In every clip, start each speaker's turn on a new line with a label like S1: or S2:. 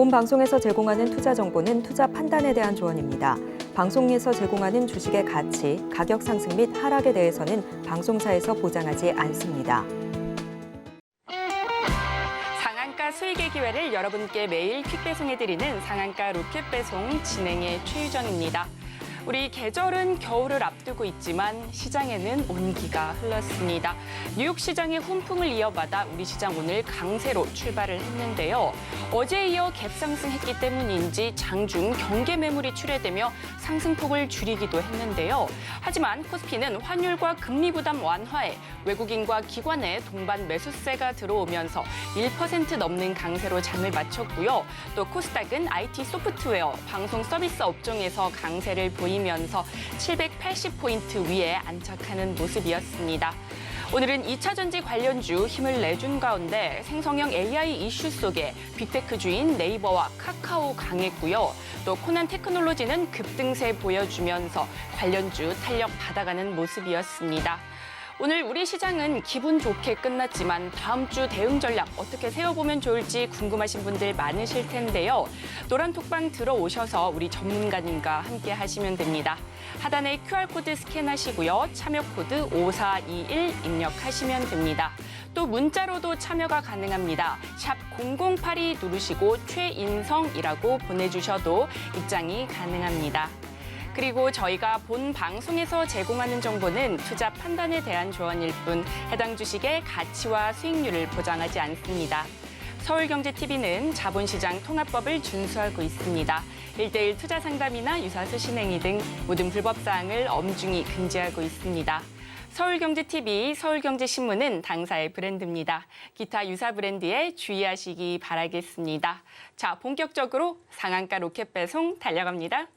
S1: 본 방송에서 제공하는 투자 정보는 투자 판단에 대한 조언입니다. 방송에서 제공하는 주식의 가치, 가격 상승 및 하락에 대해서는 방송사에서 보장하지 않습니다.
S2: 상한가 수익의 기회를 여러분께 매일 퀵 배송해드리는 상한가 로켓 배송 진행의 최유정입니다. 우리 계절은 겨울을 앞두고 있지만 시장에는 온기가 흘렀습니다. 뉴욕 시장의 훈풍을 이어받아 우리 시장 오늘 강세로 출발을 했는데요. 어제에 이어 갭상승했기 때문인지 장중 경계 매물이 출회되며 상승폭을 줄이기도 했는데요. 하지만 코스피는 환율과 금리 부담 완화에 외국인과 기관의 동반 매수세가 들어오면서 1% 넘는 강세로 장을 마쳤고요. 또 코스닥은 IT 소프트웨어, 방송 서비스 업종에서 강세를 보이면서 780포인트 위에 안착하는 모습이었습니다. 오늘은 2차 전지 관련주 힘을 내준 가운데 생성형 AI 이슈 속에 빅테크주인 네이버와 카카오 강했고요. 또 코난 테크놀로지는 급등세 보여주면서 관련주 탄력 받아가는 모습이었습니다. 오늘 우리 시장은 기분 좋게 끝났지만 다음 주 대응 전략 어떻게 세워보면 좋을지 궁금하신 분들 많으실 텐데요. 노란톡방 들어오셔서 우리 전문가님과 함께 하시면 됩니다. 하단에 QR코드 스캔하시고요. 참여 코드 5421 입력하시면 됩니다. 또 문자로도 참여가 가능합니다. 샵 0082 누르시고 최인성이라고 보내주셔도 입장이 가능합니다. 그리고 저희가 본 방송에서 제공하는 정보는 투자 판단에 대한 조언일 뿐 해당 주식의 가치와 수익률을 보장하지 않습니다. 서울경제TV는 자본시장 통합법을 준수하고 있습니다. 1:1 투자 상담이나 유사수 신행위 등 모든 불법 사항을 엄중히 금지하고 있습니다. 서울경제TV, 서울경제신문은 당사의 브랜드입니다. 기타 유사 브랜드에 주의하시기 바라겠습니다. 자, 본격적으로 상한가 로켓 배송 달려갑니다.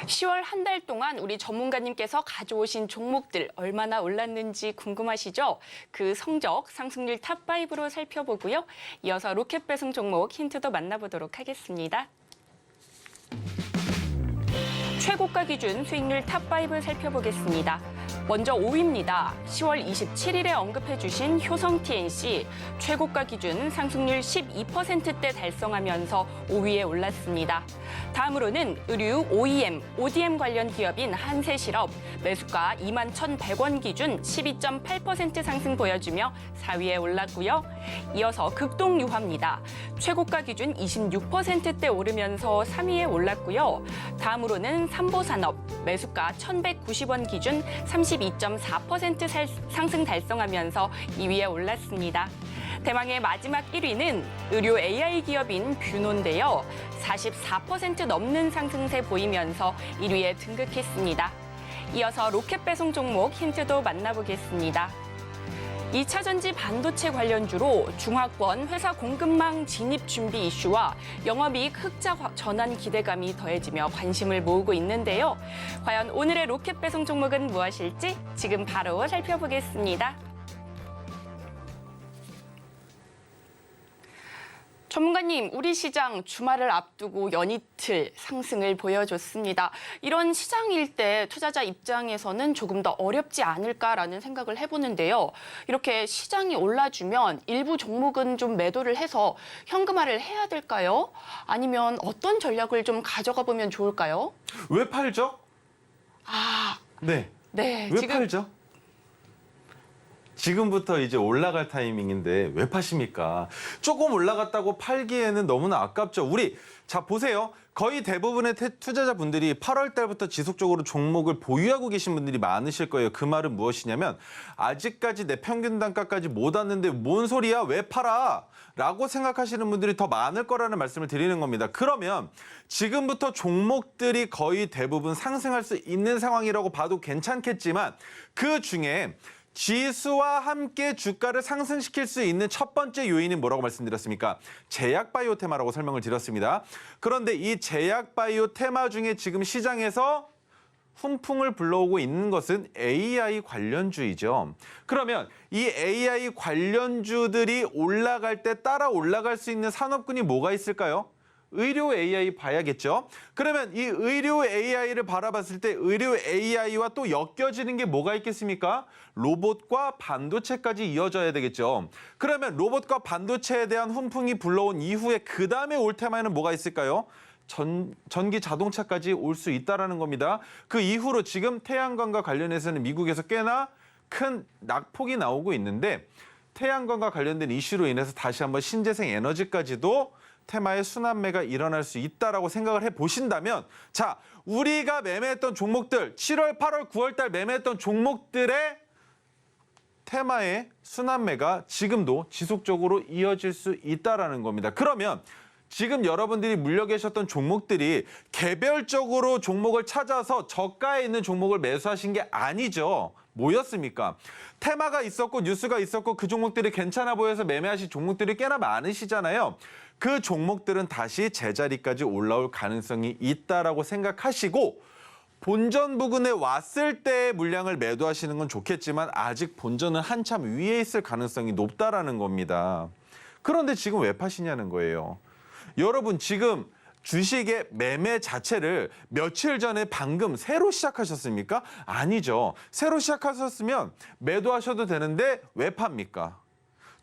S2: (10월) 한 달 동안 우리 전문가님께서 가져오신 종목들 얼마나 올랐는지 궁금하시죠? 그 성적 상승률 탑5로 살펴보고요. 이어서 로켓 배송 종목 힌트도 만나보도록 하겠습니다. 최고가 기준 수익률 탑5 살펴보겠습니다. 먼저 5위입니다. 10월 27일에 언급해 주신 효성TNC 최고가 기준 상승률 12%대 달성하면서 5위에 올랐습니다. 다음으로는 의류, OEM, ODM 관련 기업인 한세실업 매수가 21,100원 기준 12.8% 상승 보여주며 4위에 올랐고요. 이어서 극동유화입니다. 최고가 기준 26%대 오르면서 3위에 올랐고요. 다음으로는 삼보산업 매수가 1,190원 기준 32.4% 상승 달성하면서 2위에 올랐습니다. 대망의 마지막 1위는 의료 AI 기업인 뷰노인데요. 44% 넘는 상승세 보이면서 1위에 등극했습니다. 이어서 로켓 배송 종목 힌트도 만나보겠습니다. 2차 전지 반도체 관련주로 중화권 회사 공급망 진입 준비 이슈와 영업이익 흑자 전환 기대감이 더해지며 관심을 모으고 있는데요. 과연 오늘의 로켓 배송 종목은 무엇일지 지금 바로 살펴보겠습니다. 전문가님, 우리 시장 주말을 앞두고 연이틀 상승을 보여줬습니다. 이런 시장일 때 투자자 입장에서는 조금 더 어렵지 않을까라는 생각을 해보는데요. 이렇게 시장이 올라주면 일부 종목은 좀 매도를 해서 현금화를 해야 될까요? 아니면 어떤 전략을 좀 가져가 보면 좋을까요?
S3: 왜 팔죠?
S2: 아,
S3: 네.
S2: 네.
S3: 왜
S2: 지금
S3: 팔죠? 지금부터 이제 올라갈 타이밍인데 왜 파십니까? 조금 올라갔다고 팔기에는 너무나 아깝죠. 자, 보세요. 거의 대부분의 투자자분들이 8월 달부터 지속적으로 종목을 보유하고 계신 분들이 많으실 거예요. 그 말은 무엇이냐면 아직까지 내 평균 단가까지 못 왔는데 뭔 소리야? 왜 팔아? 라고 생각하시는 분들이 더 많을 거라는 말씀을 드리는 겁니다. 그러면 지금부터 종목들이 거의 대부분 상승할 수 있는 상황이라고 봐도 괜찮겠지만 그 중에 지수와 함께 주가를 상승시킬 수 있는 첫 번째 요인이 뭐라고 말씀드렸습니까? 제약바이오 테마라고 설명을 드렸습니다. 그런데 이 제약바이오 테마 중에 지금 시장에서 훈풍을 불러오고 있는 것은 AI 관련주이죠. 그러면 이 AI 관련주들이 올라갈 때 따라 올라갈 수 있는 산업군이 뭐가 있을까요? 의료 AI 봐야겠죠. 그러면 이 의료 AI를 바라봤을 때 의료 AI와 또 엮여지는 게 뭐가 있겠습니까? 로봇과 반도체까지 이어져야 되겠죠. 그러면 로봇과 반도체에 대한 훈풍이 불러온 이후에 그 다음에 올 테마에는 뭐가 있을까요? 전기 자동차까지 올 수 있다는 겁니다. 그 이후로 지금 태양광과 관련해서는 미국에서 꽤나 큰 낙폭이 나오고 있는데 태양광과 관련된 이슈로 인해서 다시 한번 신재생 에너지까지도 테마의 순환매가 일어날 수 있다라고 생각을 해보신다면 자, 우리가 매매했던 종목들 7월, 8월, 9월 달 매매했던 종목들의 테마의 순환매가 지금도 지속적으로 이어질 수 있다라는 겁니다. 그러면 지금 여러분들이 물려 계셨던 종목들이 개별적으로 종목을 찾아서 저가에 있는 종목을 매수하신 게 아니죠. 뭐였습니까? 테마가 있었고 뉴스가 있었고 그 종목들이 괜찮아 보여서 매매하신 종목들이 꽤나 많으시잖아요. 그 종목들은 다시 제자리까지 올라올 가능성이 있다라고 생각하시고 본전 부근에 왔을 때 물량을 매도하시는 건 좋겠지만 아직 본전은 한참 위에 있을 가능성이 높다라는 겁니다. 그런데 지금 왜 파시냐는 거예요. 여러분 지금 주식의 매매 자체를 며칠 전에 방금 새로 시작하셨습니까? 아니죠. 새로 시작하셨으면 매도하셔도 되는데 왜 팝니까?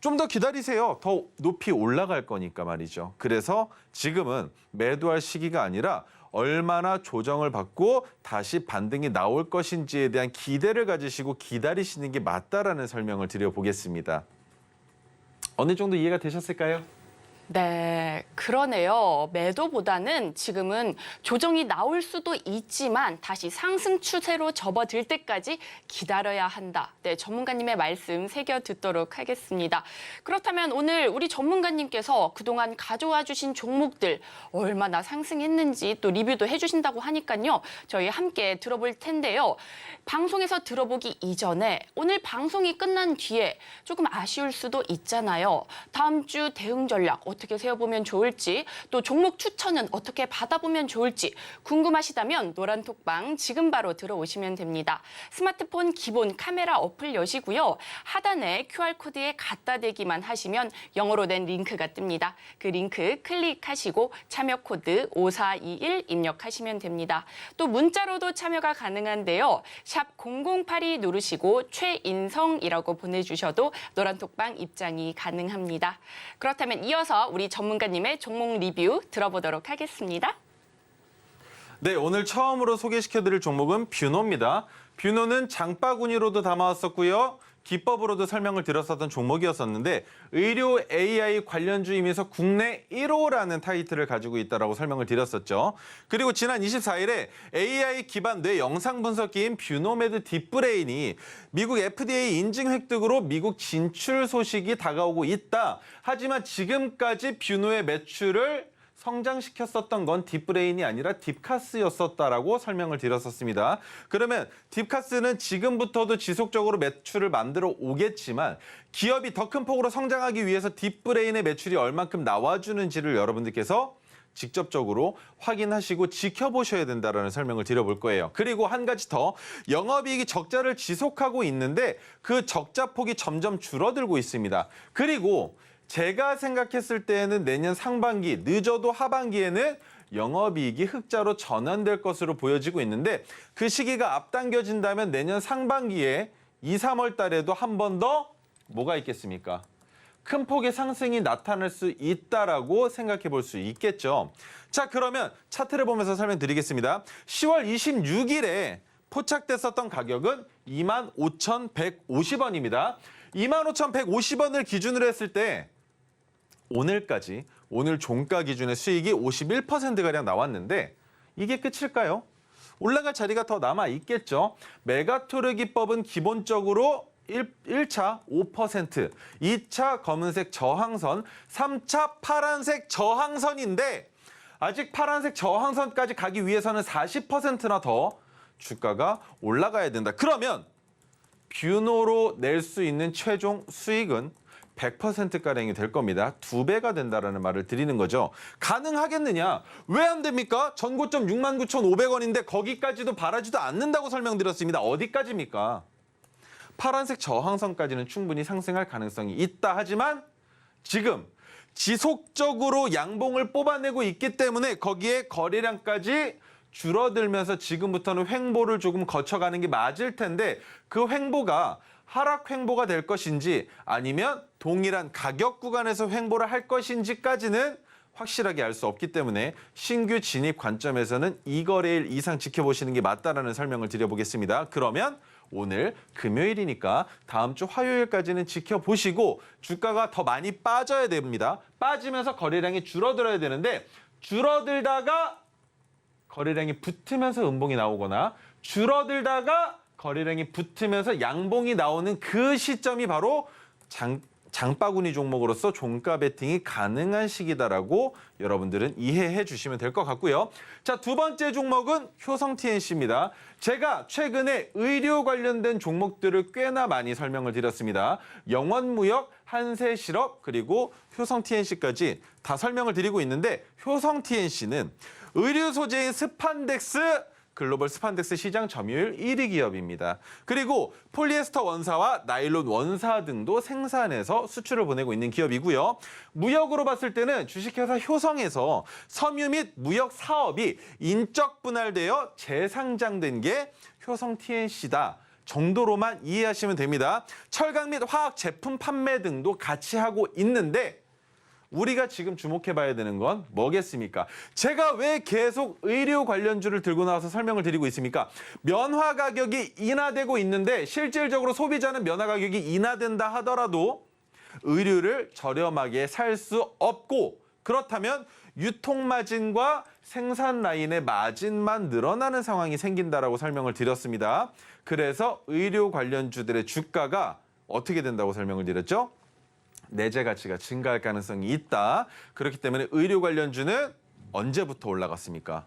S3: 좀 더 기다리세요. 더 높이 올라갈 거니까 말이죠. 그래서 지금은 매도할 시기가 아니라 얼마나 조정을 받고 다시 반등이 나올 것인지에 대한 기대를 가지시고 기다리시는 게 맞다라는 설명을 드려보겠습니다. 어느 정도 이해가 되셨을까요?
S2: 네, 그러네요. 매도보다는 지금은 조정이 나올 수도 있지만 다시 상승 추세로 접어들 때까지 기다려야 한다. 네, 전문가님의 말씀 새겨 듣도록 하겠습니다. 그렇다면 오늘 우리 전문가님께서 그동안 가져와 주신 종목들 얼마나 상승했는지 또 리뷰도 해주신다고 하니까요. 저희 함께 들어볼 텐데요. 방송에서 들어보기 이전에 오늘 방송이 끝난 뒤에 조금 아쉬울 수도 있잖아요. 다음 주 대응 전략 어떻게 세워보면 좋을지 또 종목 추천은 어떻게 받아보면 좋을지 궁금하시다면 노란톡방 지금 바로 들어오시면 됩니다. 스마트폰 기본 카메라 어플 여시고요. 하단에 QR코드에 갖다 대기만 하시면 영어로 된 링크가 뜹니다. 그 링크 클릭하시고 참여 코드 5421 입력하시면 됩니다. 또 문자로도 참여가 가능한데요. 샵 0082 누르시고 최인성이라고 보내주셔도 노란톡방 입장이 가능합니다. 그렇다면 이어서 우리 전문가님의 종목 리뷰 들어보도록 하겠습니다.
S3: 네, 오늘 처음으로 소개시켜드릴 종목은 뷰노입니다. 뷰노는 장바구니로도 담아왔었고요. 기법으로도 설명을 드렸었던 종목이었었는데 의료 AI 관련주이면서 국내 1호라는 타이틀을 가지고 있다라고 설명을 드렸었죠. 그리고 지난 24일에 AI 기반 뇌 영상 분석기인 뷰노메드 딥브레인이 미국 FDA 인증 획득으로 미국 진출 소식이 다가오고 있다. 하지만 지금까지 뷰노의 매출을 성장시켰었던 건 딥브레인이 아니라 딥카스였었다라고 설명을 드렸었습니다. 그러면 딥카스는 지금부터도 지속적으로 매출을 만들어 오겠지만 기업이 더 큰 폭으로 성장하기 위해서 딥브레인의 매출이 얼만큼 나와주는지를 여러분들께서 직접적으로 확인하시고 지켜보셔야 된다는 설명을 드려볼 거예요. 그리고 한 가지 더, 영업이익이 적자를 지속하고 있는데 그 적자 폭이 점점 줄어들고 있습니다. 그리고 제가 생각했을 때에는 내년 상반기, 늦어도 하반기에는 영업이익이 흑자로 전환될 것으로 보여지고 있는데 그 시기가 앞당겨진다면 내년 상반기에 2, 3월 달에도 한 번 더 뭐가 있겠습니까? 큰 폭의 상승이 나타날 수 있다라고 생각해 볼 수 있겠죠. 자, 그러면 차트를 보면서 설명드리겠습니다. 10월 26일에 포착됐었던 가격은 25,150원입니다. 25,150원을 기준으로 했을 때 오늘까지 오늘 종가 기준의 수익이 51%가량 나왔는데 이게 끝일까요? 올라갈 자리가 더 남아 있겠죠. 메가토르 기법은 기본적으로 1차 5%, 2차 검은색 저항선, 3차 파란색 저항선인데 아직 파란색 저항선까지 가기 위해서는 40%나 더 주가가 올라가야 된다. 그러면 뷰노로 낼 수 있는 최종 수익은 100%가량이 될 겁니다. 2배가 된다라는 말을 드리는 거죠. 가능하겠느냐? 왜 안 됩니까? 전고점 69,500원인데 거기까지도 바라지도 않는다고 설명드렸습니다. 어디까지입니까? 파란색 저항선까지는 충분히 상승할 가능성이 있다. 하지만 지금 지속적으로 양봉을 뽑아내고 있기 때문에 거기에 거래량까지 줄어들면서 지금부터는 횡보를 조금 거쳐가는 게 맞을 텐데 그 횡보가 하락 횡보가 될 것인지 아니면 동일한 가격 구간에서 횡보를 할 것인지까지는 확실하게 알 수 없기 때문에 신규 진입 관점에서는 2거래일 이상 지켜보시는 게 맞다라는 설명을 드려보겠습니다. 그러면 오늘 금요일이니까 다음 주 화요일까지는 지켜보시고 주가가 더 많이 빠져야 됩니다. 빠지면서 거래량이 줄어들어야 되는데 줄어들다가 거래량이 붙으면서 음봉이 나오거나 줄어들다가 거래량이 붙으면서 양봉이 나오는 그 시점이 바로 장바구니 종목으로서 종가 베팅이 가능한 시기다라고 여러분들은 이해해 주시면 될 것 같고요. 자, 두 번째 종목은 효성 TNC입니다. 제가 최근에 의료 관련된 종목들을 꽤나 많이 설명을 드렸습니다. 영원무역, 한세실업, 그리고 효성 TNC까지 다 설명을 드리고 있는데 효성 TNC는 의류 소재인 스판덱스 글로벌 스판덱스 시장 점유율 1위 기업입니다. 그리고 폴리에스터 원사와 나일론 원사 등도 생산해서 수출을 보내고 있는 기업이고요. 무역으로 봤을 때는 주식회사 효성에서 섬유 및 무역 사업이 인적 분할되어 재상장된 게 효성 TNC다. 정도로만 이해하시면 됩니다. 철강 및 화학 제품 판매 등도 같이 하고 있는데 우리가 지금 주목해봐야 되는 건 뭐겠습니까? 제가 왜 계속 의료 관련주를 들고 나와서 설명을 드리고 있습니까? 면화 가격이 인하되고 있는데 실질적으로 소비자는 면화 가격이 인하된다 하더라도 의류를 저렴하게 살 수 없고 그렇다면 유통 마진과 생산 라인의 마진만 늘어나는 상황이 생긴다라고 설명을 드렸습니다. 그래서 의료 관련주들의 주가가 어떻게 된다고 설명을 드렸죠? 내재 가치가 증가할 가능성이 있다. 그렇기 때문에 의료 관련주는 언제부터 올라갔습니까?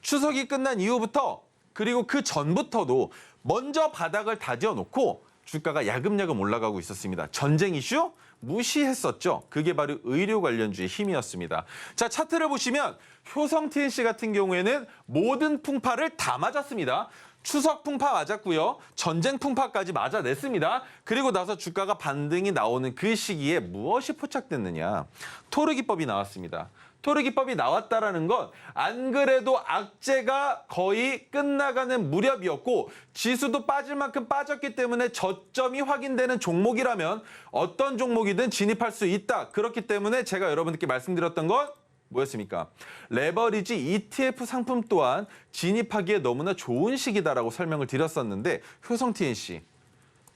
S3: 추석이 끝난 이후부터 그리고 그 전부터도 먼저 바닥을 다져 놓고 주가가 야금야금 올라가고 있었습니다. 전쟁 이슈 무시했었죠. 그게 바로 의료 관련주의 힘이었습니다. 자, 차트를 보시면 효성 TNC 같은 경우에는 모든 풍파를 다 맞았습니다. 추석 풍파 맞았고요. 전쟁 풍파까지 맞아냈습니다. 그리고 나서 주가가 반등이 나오는 그 시기에 무엇이 포착됐느냐. 토르 기법이 나왔습니다. 토르 기법이 나왔다라는 건 안 그래도 악재가 거의 끝나가는 무렵이었고 지수도 빠질 만큼 빠졌기 때문에 저점이 확인되는 종목이라면 어떤 종목이든 진입할 수 있다. 그렇기 때문에 제가 여러분들께 말씀드렸던 건 뭐였습니까? 레버리지 ETF 상품 또한 진입하기에 너무나 좋은 시기다라고 설명을 드렸었는데 효성 TNC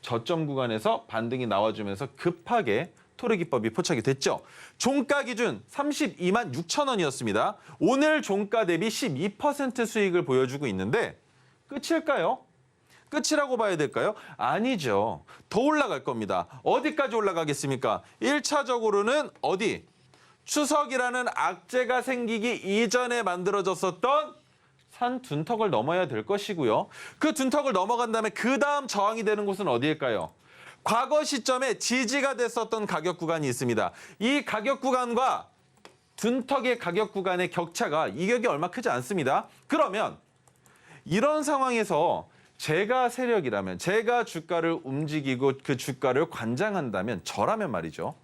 S3: 저점 구간에서 반등이 나와주면서 급하게 토르 기법이 포착이 됐죠. 종가 기준 32만 6천 원이었습니다. 오늘 종가 대비 12% 수익을 보여주고 있는데 끝일까요? 끝이라고 봐야 될까요? 아니죠. 더 올라갈 겁니다. 어디까지 올라가겠습니까? 1차적으로는 어디? 추석이라는 악재가 생기기 이전에 만들어졌었던 산 둔턱을 넘어야 될 것이고요. 그 둔턱을 넘어간 다음에 그 다음 저항이 되는 곳은 어디일까요? 과거 시점에 지지가 됐었던 가격 구간이 있습니다. 이 가격 구간과 둔턱의 가격 구간의 격차가 이격이 얼마 크지 않습니다. 그러면 이런 상황에서 제가 세력이라면 제가 주가를 움직이고 그 주가를 관장한다면 저라면 말이죠.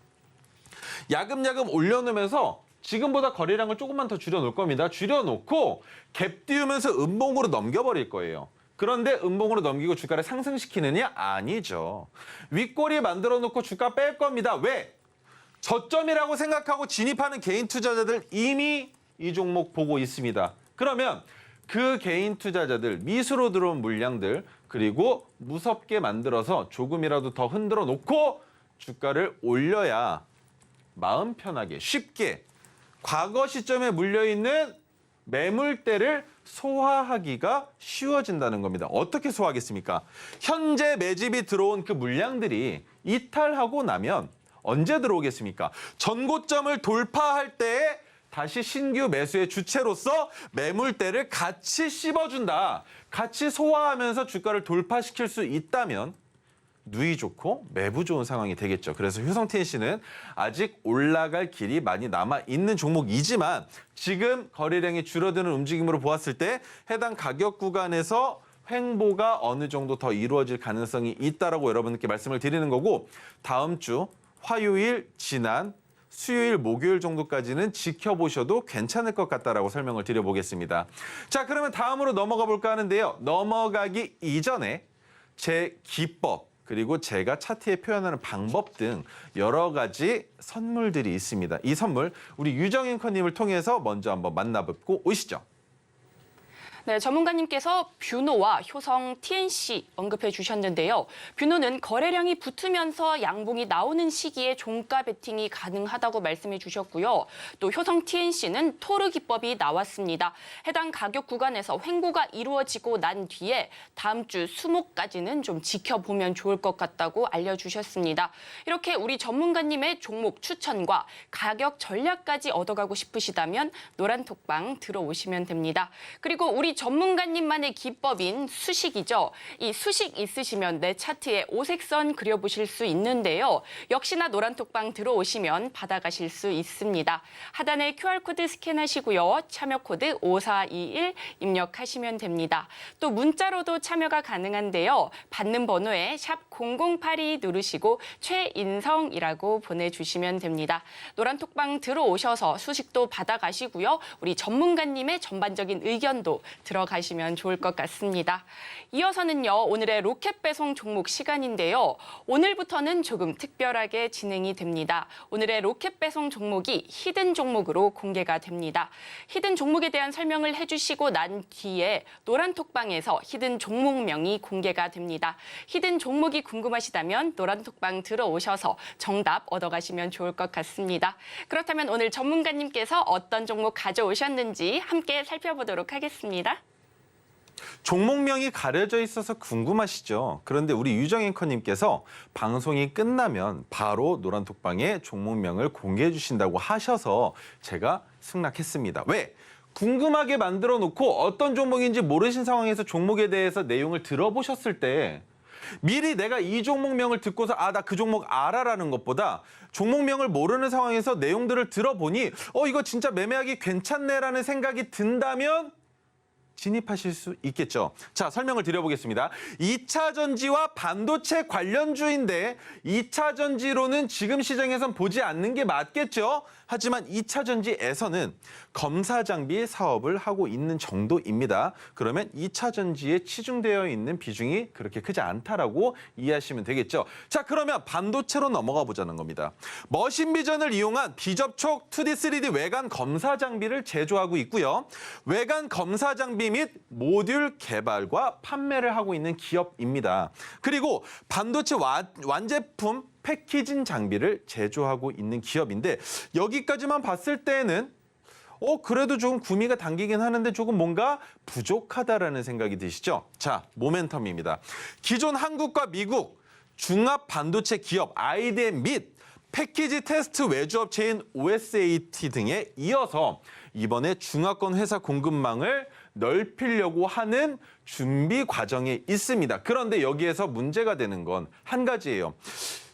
S3: 야금야금 올려놓으면서 지금보다 거래량을 조금만 더 줄여놓을 겁니다. 줄여놓고 갭 띄우면서 음봉으로 넘겨버릴 거예요. 그런데 음봉으로 넘기고 주가를 상승시키느냐? 아니죠. 윗꼬리 만들어 놓고 주가 뺄 겁니다. 왜? 저점이라고 생각하고 진입하는 개인 투자자들 이미 이 종목 보고 있습니다. 그러면 그 개인 투자자들, 미수로 들어온 물량들, 그리고 무섭게 만들어서 조금이라도 더 흔들어 놓고 주가를 올려야 마음 편하게 쉽게 과거 시점에 물려있는 매물대를 소화하기가 쉬워진다는 겁니다. 어떻게 소화하겠습니까? 현재 매집이 들어온 그 물량들이 이탈하고 나면 언제 들어오겠습니까? 전고점을 돌파할 때에 다시 신규 매수의 주체로서 매물대를 같이 씹어준다. 같이 소화하면서 주가를 돌파시킬 수 있다면 누이 좋고 매부 좋은 상황이 되겠죠. 그래서 효성 TNC는 아직 올라갈 길이 많이 남아있는 종목이지만 지금 거래량이 줄어드는 움직임으로 보았을 때 해당 가격 구간에서 횡보가 어느 정도 더 이루어질 가능성이 있다라고 여러분께 말씀을 드리는 거고 다음 주 화요일, 지난 수요일, 목요일 정도까지는 지켜보셔도 괜찮을 것 같다라고 설명을 드려보겠습니다. 자, 그러면 다음으로 넘어가 볼까 하는데요. 넘어가기 이전에 제 기법 그리고 제가 차트에 표현하는 방법 등 여러 가지 선물들이 있습니다. 이 선물 우리 유정 앵커님을 통해서 먼저 한번 만나뵙고 오시죠.
S2: 네, 전문가님께서 뷰노와 효성 TNC 언급해 주셨는데요. 뷰노는 거래량이 붙으면서 양봉이 나오는 시기에 종가 베팅이 가능하다고 말씀해 주셨고요. 또 효성 TNC는 토르 기법이 나왔습니다. 해당 가격 구간에서 횡보가 이루어지고 난 뒤에 다음 주 수목까지는 좀 지켜보면 좋을 것 같다고 알려주셨습니다. 이렇게 우리 전문가님의 종목 추천과 가격 전략까지 얻어가고 싶으시다면 노란톡방 들어오시면 됩니다. 그리고 우리 전문가님만의 기법인 수식이죠. 이 수식 있으시면 내 차트에 오색선 그려보실 수 있는데요. 역시나 노란톡방 들어오시면 받아가실 수 있습니다. 하단에 QR코드 스캔하시고요. 참여 코드 5421 입력하시면 됩니다. 또 문자로도 참여가 가능한데요. 받는 번호에 샵 0082 누르시고 최인성이라고 보내주시면 됩니다. 노란톡방 들어오셔서 수식도 받아가시고요. 우리 전문가님의 전반적인 의견도 들어가시면 좋을 것 같습니다. 이어서는요, 오늘의 로켓 배송 종목 시간인데요. 오늘부터는 조금 특별하게 진행이 됩니다. 오늘의 로켓 배송 종목이 히든 종목으로 공개가 됩니다. 히든 종목에 대한 설명을 해주시고 난 뒤에 노란톡방에서 히든 종목명이 공개가 됩니다. 히든 종목이 궁금하시다면 노란톡방 들어오셔서 정답 얻어가시면 좋을 것 같습니다. 그렇다면 오늘 전문가님께서 어떤 종목 가져오셨는지 함께 살펴보도록 하겠습니다.
S3: 종목명이 가려져 있어서 궁금하시죠? 그런데 우리 유정 앵커님께서 방송이 끝나면 바로 노란톡방에 종목명을 공개해 주신다고 하셔서 제가 승낙했습니다. 왜? 궁금하게 만들어 놓고 어떤 종목인지 모르신 상황에서 종목에 대해서 내용을 들어보셨을 때 미리 내가 이 종목명을 듣고서 나 그 종목 알아라는 것보다 종목명을 모르는 상황에서 내용들을 들어보니 이거 진짜 매매하기 괜찮네라는 생각이 든다면 진입하실 수 있겠죠. 자, 설명을 드려보겠습니다. 2차 전지와 반도체 관련주인데 2차 전지로는 지금 시장에선 보지 않는 게 맞겠죠. 하지만 2차 전지에서는 검사 장비 사업을 하고 있는 정도입니다. 그러면 2차 전지에 치중되어 있는 비중이 그렇게 크지 않다라고 이해하시면 되겠죠. 자, 그러면 반도체로 넘어가 보자는 겁니다. 머신 비전을 이용한 비접촉 2D, 3D 외관 검사 장비를 제조하고 있고요. 외관 검사 장비 및 모듈 개발과 판매를 하고 있는 기업입니다. 그리고 반도체 완제품 패키징 장비를 제조하고 있는 기업인데 여기까지만 봤을 때는 그래도 조금 구미가 당기긴 하는데 조금 뭔가 부족하다라는 생각이 드시죠? 자, 모멘텀입니다. 기존 한국과 미국 중압 반도체 기업 IDM 및 패키지 테스트 외주업체인 OSAT 등에 이어서 이번에 중화권 회사 공급망을 넓히려고 하는 준비 과정에 있습니다. 그런데 여기에서 문제가 되는 건 한 가지예요.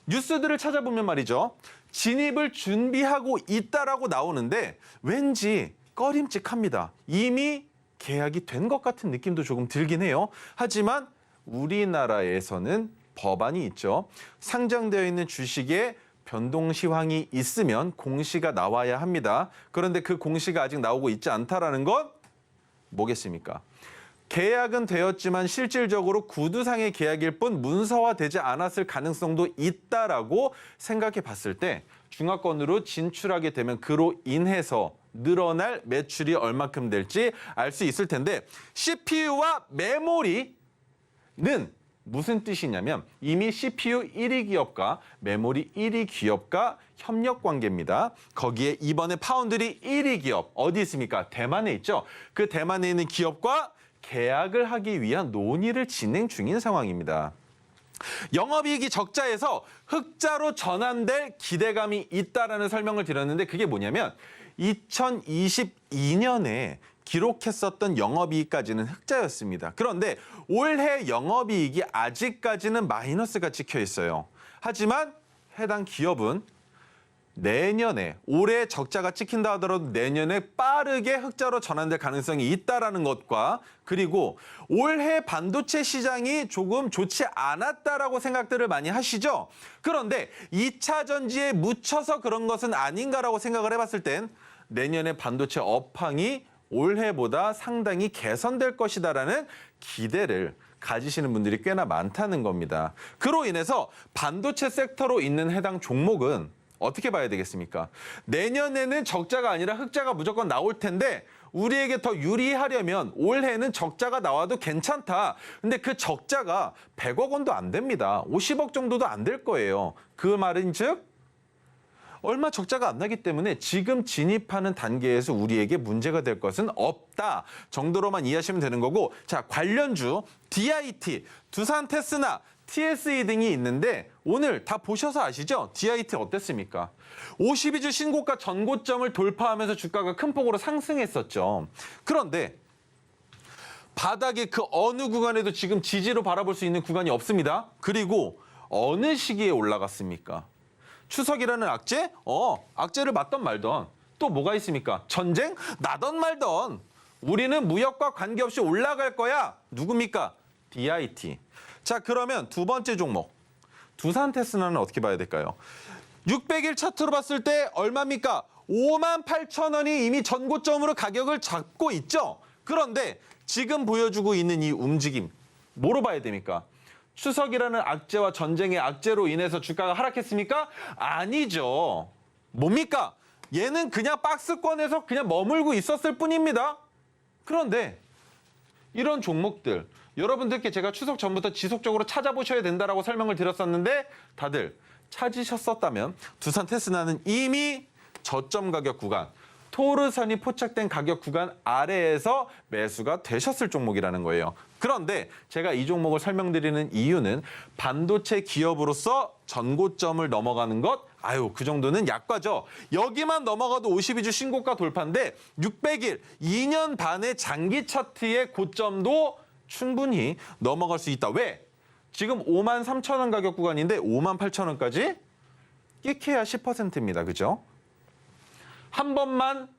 S3: 뉴스들을 찾아보면 말이죠. 진입을 준비하고 있다라고 나오는데 왠지 꺼림칙합니다. 이미 계약이 된 것 같은 느낌도 조금 들긴 해요. 하지만 우리나라에서는 법안이 있죠. 상장되어 있는 주식에 변동시황이 있으면 공시가 나와야 합니다. 그런데 그 공시가 아직 나오고 있지 않다라는 건 뭐겠습니까? 계약은 되었지만 실질적으로 구두상의 계약일 뿐 문서화되지 않았을 가능성도 있다라고 생각해 봤을 때 중화권으로 진출하게 되면 그로 인해서 늘어날 매출이 얼마큼 될지 알 수 있을 텐데 CPU와 메모리는 무슨 뜻이냐면 이미 CPU 1위 기업과 메모리 1위 기업과 협력 관계입니다. 거기에 이번에 파운드리 1위 기업 어디 있습니까? 대만에 있죠. 그 대만에 있는 기업과 계약을 하기 위한 논의를 진행 중인 상황입니다. 영업이익이 적자에서 흑자로 전환될 기대감이 있다라는 설명을 드렸는데 그게 뭐냐면 2022년에 기록했었던 영업이익까지는 흑자였습니다. 그런데 올해 영업이익이 아직까지는 마이너스가 찍혀 있어요. 하지만 해당 기업은 내년에 올해 적자가 찍힌다 하더라도 내년에 빠르게 흑자로 전환될 가능성이 있다라는 것과 그리고 올해 반도체 시장이 조금 좋지 않았다라고 생각들을 많이 하시죠. 그런데 2차 전지에 묻혀서 그런 것은 아닌가라고 생각을 해봤을 땐 내년에 반도체 업황이 올해보다 상당히 개선될 것이다라는 기대를 가지시는 분들이 꽤나 많다는 겁니다. 그로 인해서 반도체 섹터로 있는 해당 종목은 어떻게 봐야 되겠습니까? 내년에는 적자가 아니라 흑자가 무조건 나올 텐데 우리에게 더 유리하려면 올해는 적자가 나와도 괜찮다. 근데 그 적자가 100억 원도 안 됩니다. 50억 정도도 안 될 거예요. 그 말은 즉 얼마 적자가 안 나기 때문에 지금 진입하는 단계에서 우리에게 문제가 될 것은 없다 정도로만 이해하시면 되는 거고 자 관련주 DIT, 두산 테스나, TSE 등이 있는데 오늘 다 보셔서 아시죠? DIT 어땠습니까? 52주 신고가 전고점을 돌파하면서 주가가 큰 폭으로 상승했었죠. 그런데 바닥의 그 어느 구간에도 지금 지지로 바라볼 수 있는 구간이 없습니다. 그리고 어느 시기에 올라갔습니까? 추석이라는 악재? 악재를 맞던 말던 또 뭐가 있습니까? 전쟁? 나던 말던 우리는 무역과 관계없이 올라갈 거야. 누굽니까? DIT. 자 그러면 두 번째 종목 두산 테스나는 어떻게 봐야 될까요? 600일 차트로 봤을 때 얼마입니까? 58,000원이 이미 전고점으로 가격을 잡고 있죠. 그런데 지금 보여주고 있는 이 움직임 뭐로 봐야 됩니까? 추석이라는 악재와 전쟁의 악재로 인해서 주가가 하락했습니까? 아니죠. 뭡니까? 얘는 그냥 박스권에서 그냥 머물고 있었을 뿐입니다. 그런데 이런 종목들 여러분들께 제가 추석 전부터 지속적으로 찾아보셔야 된다라고 설명을 드렸었는데 다들 찾으셨었다면 두산 테스나는 이미 저점 가격 구간 토르선이 포착된 가격 구간 아래에서 매수가 되셨을 종목이라는 거예요. 그런데 제가 이 종목을 설명드리는 이유는 반도체 기업으로서 전고점을 넘어가는 것 그 정도는 약과죠. 여기만 넘어가도 52주 신고가 돌파인데 600일 2년 반의 장기 차트의 고점도 충분히 넘어갈 수 있다. 왜? 지금 53,000원 가격 구간인데 58,000원까지 끼케야 10%입니다. 그죠? 한 번만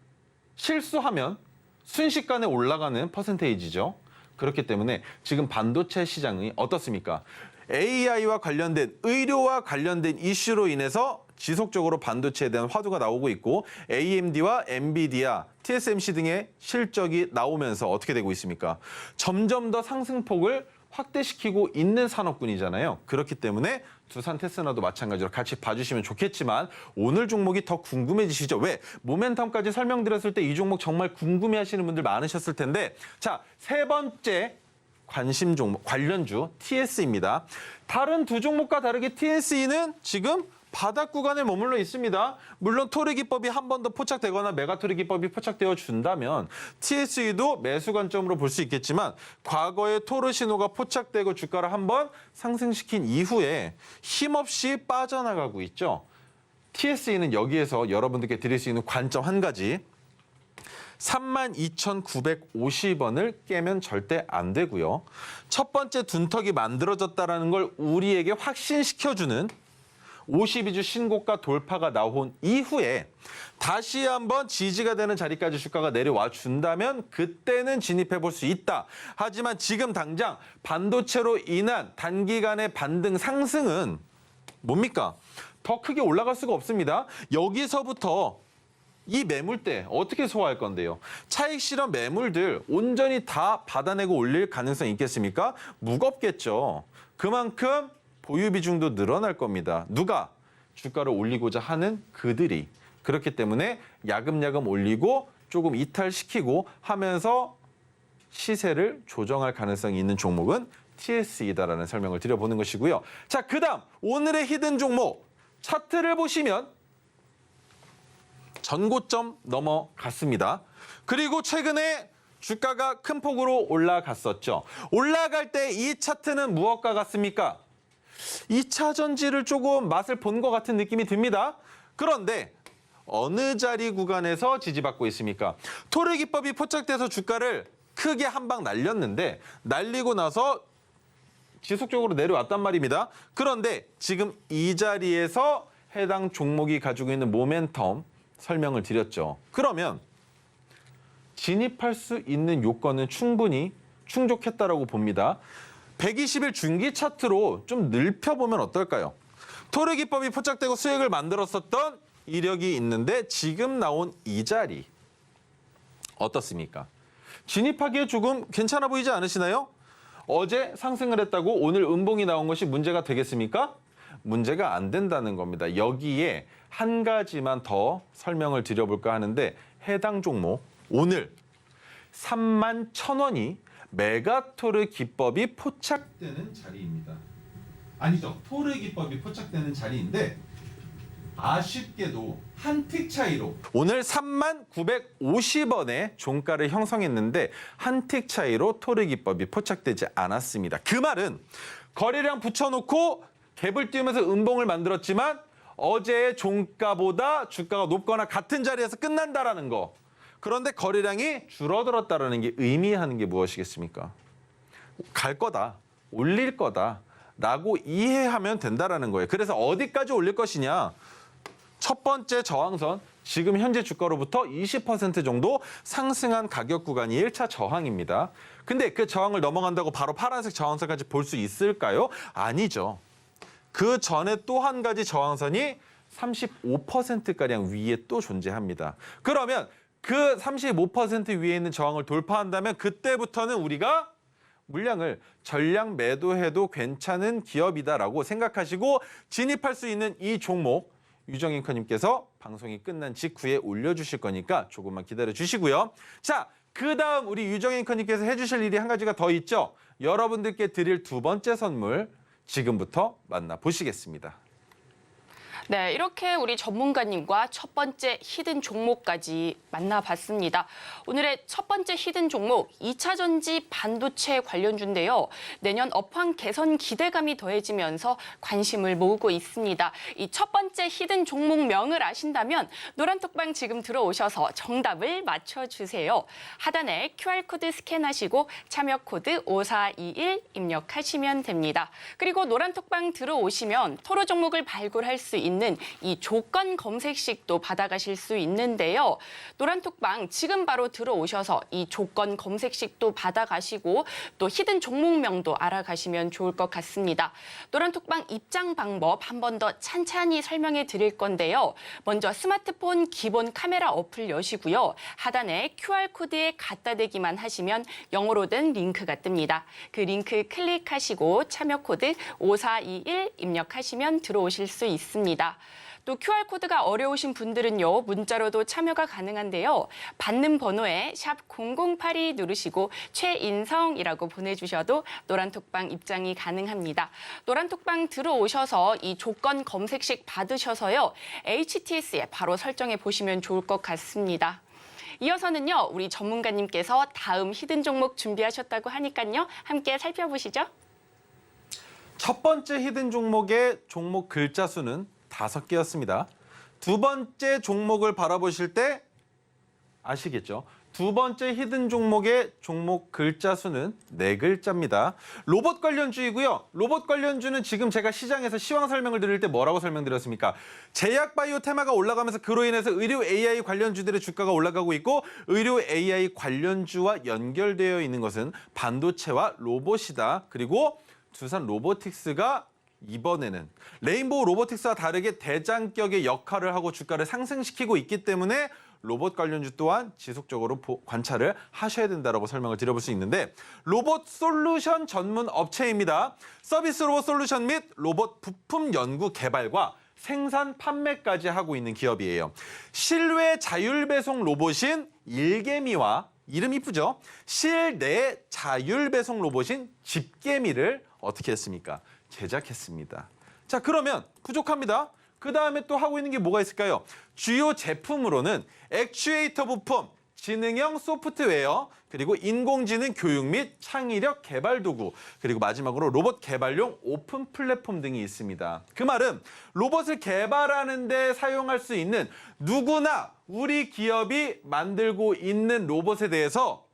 S3: 실수하면 순식간에 올라가는 퍼센테이지죠. 그렇기 때문에 지금 반도체 시장이 어떻습니까? AI와 관련된 의료와 관련된 이슈로 인해서 지속적으로 반도체에 대한 화두가 나오고 있고 AMD와 엔비디아, TSMC 등의 실적이 나오면서 어떻게 되고 있습니까? 점점 더 상승폭을 확대시키고 있는 산업군이잖아요. 그렇기 때문에 두산 테스나도 마찬가지로 같이 봐주시면 좋겠지만 오늘 종목이 더 궁금해지시죠? 왜? 모멘텀까지 설명드렸을 때 이 종목 정말 궁금해하시는 분들 많으셨을 텐데 자, 세 번째 관심 종목, 관련주 TSE입니다. 다른 두 종목과 다르게 TSE는 지금 바닥 구간에 머물러 있습니다. 물론 토르 기법이 한 번 더 포착되거나 메가토르 기법이 포착되어 준다면 TSE도 매수 관점으로 볼 수 있겠지만 과거에 토르 신호가 포착되고 주가를 한번 상승시킨 이후에 힘없이 빠져나가고 있죠. TSE는 여기에서 여러분들께 드릴 수 있는 관점 한 가지. 32,950원을 깨면 절대 안 되고요. 첫 번째 둔턱이 만들어졌다는 걸 우리에게 확신시켜주는 52주 신고가 돌파가 나온 이후에 다시 한번 지지가 되는 자리까지 주가가 내려와 준다면 그때는 진입해 볼 수 있다. 하지만 지금 당장 반도체로 인한 단기간의 반등 상승은 뭡니까? 더 크게 올라갈 수가 없습니다. 여기서부터 이 매물대 어떻게 소화할 건데요? 차익 실현 매물들 온전히 다 받아내고 올릴 가능성이 있겠습니까? 무겁겠죠. 그만큼 보유 비중도 늘어날 겁니다. 누가? 주가를 올리고자 하는 그들이. 그렇기 때문에 야금야금 올리고 조금 이탈시키고 하면서 시세를 조정할 가능성이 있는 종목은 TS이다라는 설명을 드려보는 것이고요. 자, 그다음 오늘의 히든 종목 차트를 보시면 전고점 넘어갔습니다. 그리고 최근에 주가가 큰 폭으로 올라갔었죠. 올라갈 때 이 차트는 무엇과 같습니까? 2차 전지를 조금 맛을 본 것 같은 느낌이 듭니다. 그런데 어느 자리 구간에서 지지받고 있습니까? 토르 기법이 포착돼서 주가를 크게 한 방 날렸는데 날리고 나서 지속적으로 내려왔단 말입니다. 그런데 지금 이 자리에서 해당 종목이 가지고 있는 모멘텀 설명을 드렸죠. 그러면 진입할 수 있는 요건은 충분히 충족했다라고 봅니다. 120일 중기 차트로 좀 넓혀보면 어떨까요? 토르 기법이 포착되고 수익을 만들었었던 이력이 있는데 지금 나온 이 자리 어떻습니까? 진입하기에 조금 괜찮아 보이지 않으시나요? 어제 상승을 했다고 오늘 음봉이 나온 것이 문제가 되겠습니까? 문제가 안 된다는 겁니다. 여기에 한 가지만 더 설명을 드려볼까 하는데 해당 종목 오늘 31,000원이 메가토르 기법이 포착되는 자리입니다. 아니죠. 토르 기법이 포착되는 자리인데 아쉽게도 한 틱 차이로 오늘 39,50원의 종가를 형성했는데 한 틱 차이로 토르 기법이 포착되지 않았습니다. 그 말은 거래량 붙여놓고 갭을 띄우면서 음봉을 만들었지만 어제의 종가보다 주가가 높거나 같은 자리에서 끝난다라는 거. 그런데 거래량이 줄어들었다라는 게 의미하는 게 무엇이겠습니까? 갈 거다, 올릴 거다라고 이해하면 된다라는 거예요. 그래서 어디까지 올릴 것이냐? 첫 번째 저항선, 지금 현재 주가로부터 20% 정도 상승한 가격 구간이 1차 저항입니다. 근데 그 저항을 넘어간다고 바로 파란색 저항선까지 볼 수 있을까요? 아니죠. 그 전에 또 한 가지 저항선이 35%가량 위에 또 존재합니다. 그러면 그 35% 위에 있는 저항을 돌파한다면 그때부터는 우리가 물량을 전량 매도해도 괜찮은 기업이다라고 생각하시고 진입할 수 있는 이 종목 유정 앵커님께서 방송이 끝난 직후에 올려주실 거니까 조금만 기다려 주시고요. 자, 그다음 우리 유정 앵커님께서 해주실 일이 한 가지가 더 있죠. 여러분들께 드릴 두 번째 선물 지금부터 만나보시겠습니다.
S2: 네, 이렇게 우리 전문가님과 첫 번째 히든 종목까지 만나봤습니다. 오늘의 첫 번째 히든 종목 2차 전지 반도체 관련주인데요. 내년 업황 개선 기대감이 더해지면서 관심을 모으고 있습니다. 이 첫 번째 히든 종목명을 아신다면 노란톡방 지금 들어오셔서 정답을 맞춰주세요. 하단에 QR코드 스캔하시고 참여 코드 5421 입력하시면 됩니다. 그리고 노란톡방 들어오시면 토로 종목을 발굴할 수 있는 이 조건 검색식도 받아가실 수 있는데요. 노란톡방 지금 바로 들어오셔서 이 조건 검색식도 받아가시고 또 히든 종목명도 알아가시면 좋을 것 같습니다. 노란톡방 입장 방법 한 번 더 찬찬히 설명해 드릴 건데요. 먼저 스마트폰 기본 카메라 어플 여시고요. 하단에 QR코드에 갖다 대기만 하시면 영어로 된 링크가 뜹니다. 그 링크 클릭하시고 참여 코드 5421 입력하시면 들어오실 수 있습니다. 또 QR코드가 어려우신 분들은요. 문자로도 참여가 가능한데요. 받는 번호에 샵 0082 누르시고 최인성이라고 보내주셔도 노란톡방 입장이 가능합니다. 노란톡방 들어오셔서 이 조건 검색식 받으셔서요. HTS에 바로 설정해 보시면 좋을 것 같습니다. 이어서는요. 우리 전문가님께서 다음 히든 종목 준비하셨다고 하니까요. 함께 살펴보시죠.
S3: 첫 번째 히든 종목의 종목 글자 수는 5개였습니다. 두 번째 종목을 바라보실 때 아시겠죠? 두 번째 히든 종목의 종목 글자 수는 4글자입니다. 로봇 관련주이고요. 로봇 관련주는 지금 제가 시장에서 시황 설명을 드릴 때 뭐라고 설명드렸습니까? 제약 바이오 테마가 올라가면서 그로 인해서 의료 AI 관련주들의 주가가 올라가고 있고 의료 AI 관련주와 연결되어 있는 것은 반도체와 로봇이다. 그리고 두산 로보틱스가 이번에는 레인보우 로보틱스와 다르게 대장격의 역할을 하고 주가를 상승시키고 있기 때문에 로봇 관련주 또한 지속적으로 관찰을 하셔야 된다고 설명을 드려볼 수 있는데 로봇 솔루션 전문 업체입니다. 서비스 로봇 솔루션 및 로봇 부품 연구 개발과 생산 판매까지 하고 있는 기업이에요. 실외 자율 배송 로봇인 일개미와 이름 이쁘죠? 실내 자율 배송 로봇인 집게미를 어떻게 했습니까? 제작했습니다. 자, 그러면 부족합니다. 그 다음에 또 하고 있는 게 뭐가 있을까요? 주요 제품으로는 액추에이터 부품, 지능형 소프트웨어, 그리고 인공지능 교육 및 창의력 개발 도구, 그리고 마지막으로 로봇 개발용 오픈 플랫폼 등이 있습니다. 그 말은 로봇을 개발하는 데 사용할 수 있는 누구나 우리 기업이 만들고 있는 로봇에 대해서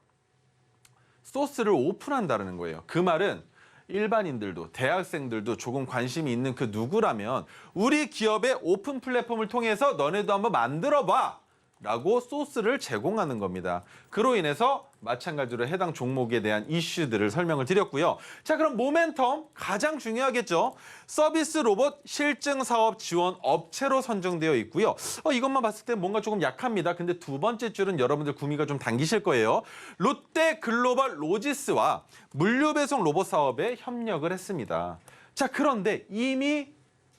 S3: 소스를 오픈한다는 거예요. 그 말은 일반인들도 대학생들도 조금 관심이 있는 그 누구라면 우리 기업의 오픈 플랫폼을 통해서 너네도 한번 만들어봐 라고 소스를 제공하는 겁니다. 그로 인해서 마찬가지로 해당 종목에 대한 이슈들을 설명을 드렸고요. 자, 그럼 모멘텀 가장 중요하겠죠. 서비스 로봇 실증 사업 지원 업체로 선정되어 있고요. 이것만 봤을 때 뭔가 조금 약합니다. 근데 두 번째 줄은 여러분들 구미가 좀 당기실 거예요. 롯데 글로벌 로지스와 물류 배송 로봇 사업에 협력을 했습니다. 자, 그런데 이미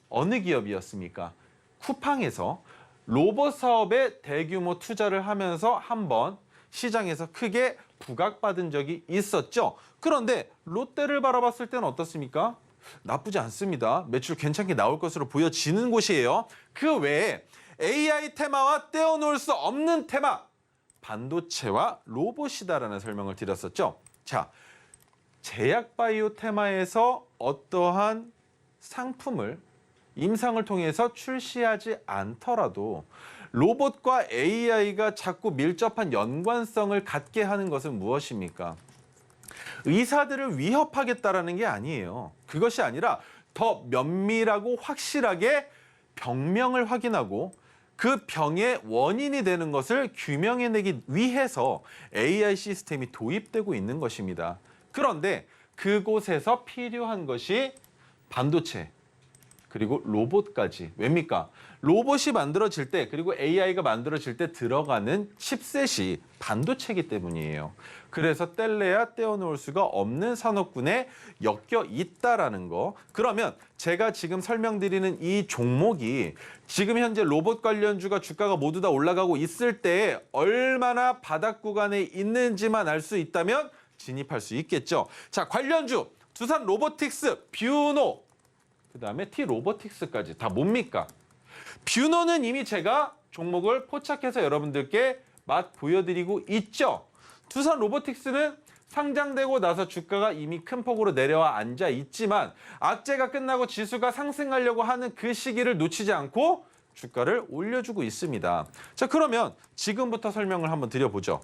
S3: 어느 기업이었습니까? 쿠팡에서 로봇 사업에 대규모 투자를 하면서 한번 시장에서 크게 부각받은 적이 있었죠. 그런데 롯데를 바라봤을 때는 어떻습니까? 나쁘지 않습니다. 매출 괜찮게 나올 것으로 보여지는 곳이에요. 그 외에 AI 테마와 떼어놓을 수 없는 테마, 반도체와 로봇이다라는 설명을 드렸었죠. 자, 제약바이오 테마에서 어떠한 상품을 임상을 통해서 출시하지 않더라도 로봇과 AI가 자꾸 밀접한 연관성을 갖게 하는 것은 무엇입니까? 의사들을 위협하겠다라는 게 아니에요. 그것이 아니라 더 면밀하고 확실하게 병명을 확인하고 그 병의 원인이 되는 것을 규명해내기 위해서 AI 시스템이 도입되고 있는 것입니다. 그런데 그곳에서 필요한 것이 반도체, 그리고 로봇까지. 왜입니까? 로봇이 만들어질 때 그리고 AI가 만들어질 때 들어가는 칩셋이 반도체이기 때문이에요. 그래서 뗄래야 떼어놓을 수가 없는 산업군에 엮여 있다라는 거. 그러면 제가 지금 설명드리는 이 종목이 지금 현재 로봇 관련주가 주가가 모두 다 올라가고 있을 때 얼마나 바닥 구간에 있는지만 알 수 있다면 진입할 수 있겠죠. 자, 관련주 두산 로보틱스, 뷰노, 그다음에 T-로보틱스까지 다 뭡니까? 뷰노는 이미 제가 종목을 포착해서 여러분들께 맛 보여드리고 있죠. 두산 로보틱스는 상장되고 나서 주가가 이미 큰 폭으로 내려와 앉아 있지만 악재가 끝나고 지수가 상승하려고 하는 그 시기를 놓치지 않고 주가를 올려주고 있습니다. 자, 그러면 지금부터 설명을 한번 드려보죠.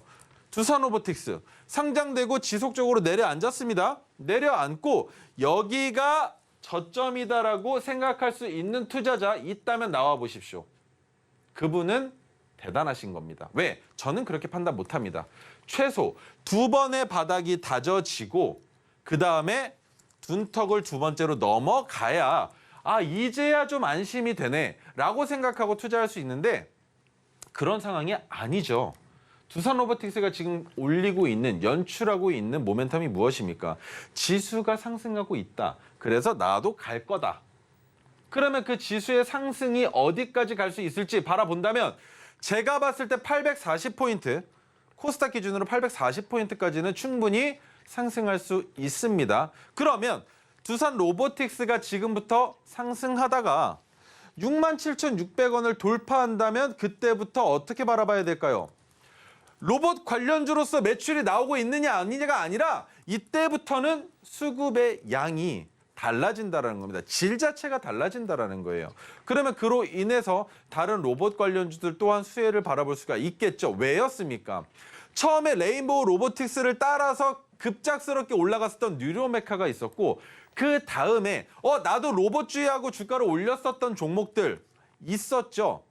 S3: 두산 로보틱스 상장되고 지속적으로 내려앉았습니다. 내려앉고 여기가 저점이다라고 생각할 수 있는 투자자 있다면 나와 보십시오. 그분은 대단하신 겁니다. 왜? 저는 그렇게 판단 못합니다. 최소 두 번의 바닥이 다져지고 그 다음에 둔턱을 두 번째로 넘어가야 이제야 좀 안심이 되네 라고 생각하고 투자할 수 있는데 그런 상황이 아니죠. 두산 로보틱스가 지금 올리고 있는, 연출하고 있는 모멘텀이 무엇입니까? 지수가 상승하고 있다. 그래서 나도 갈 거다. 그러면 그 지수의 상승이 어디까지 갈 수 있을지 바라본다면 제가 봤을 때 840포인트, 코스닥 기준으로 840포인트까지는 충분히 상승할 수 있습니다. 그러면 두산 로보틱스가 지금부터 상승하다가 67,600원을 돌파한다면 그때부터 어떻게 바라봐야 될까요? 로봇 관련주로서 매출이 나오고 있느냐 아니냐가 아니라 이때부터는 수급의 양이 달라진다는 겁니다. 질 자체가 달라진다는 거예요. 그러면 그로 인해서 다른 로봇 관련주들 또한 수혜를 바라볼 수가 있겠죠. 왜였습니까? 처음에 레인보우 로보틱스를 따라서 급작스럽게 올라갔었던 뉴로메카가 있었고 그 다음에 나도 로봇주의하고 주가를 올렸었던 종목들 있었죠.